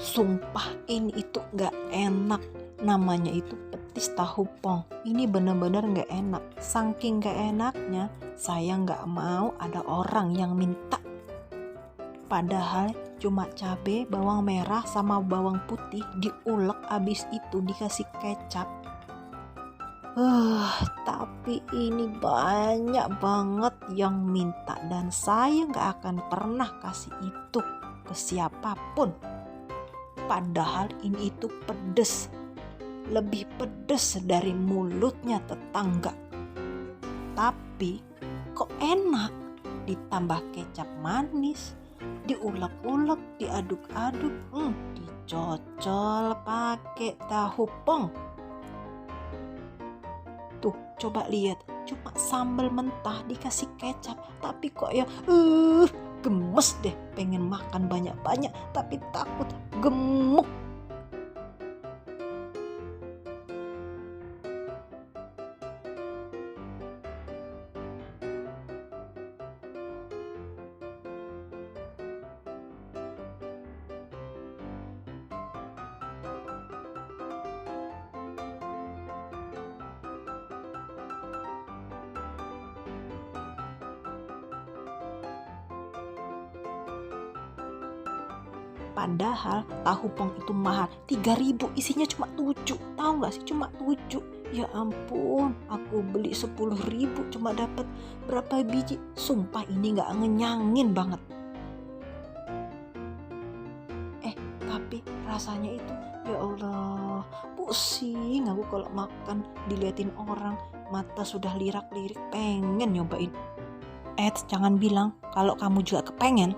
Sumpah ini itu gak enak. Namanya itu petis tahu pong. Ini bener-bener gak enak. Saking gak enaknya, saya gak mau ada orang yang minta. Padahal cuma cabai, bawang merah sama bawang putih diulek, abis itu dikasih kecap. Tapi ini banyak banget yang minta dan saya gak akan pernah kasih itu ke siapapun. Padahal ini itu pedes, lebih pedes dari mulutnya tetangga. Tapi kok enak, ditambah kecap manis, diulek-ulek, diaduk-aduk, dicocol pakai tahu pong. Tuh, coba lihat, cuma sambal mentah dikasih kecap, tapi kok ya gemes deh, pengen makan banyak-banyak tapi takut gemuk. Padahal tahu pong itu mahal, 3.000, isinya cuma 7. Tahu gak sih, cuma 7. Ya ampun, aku beli 10.000 cuma dapat berapa biji. Sumpah ini gak ngenyangin banget. Tapi rasanya itu, ya Allah, pusing aku kalau makan diliatin orang, mata sudah lirak-lirik pengen nyobain. Jangan bilang kalau kamu juga kepengen.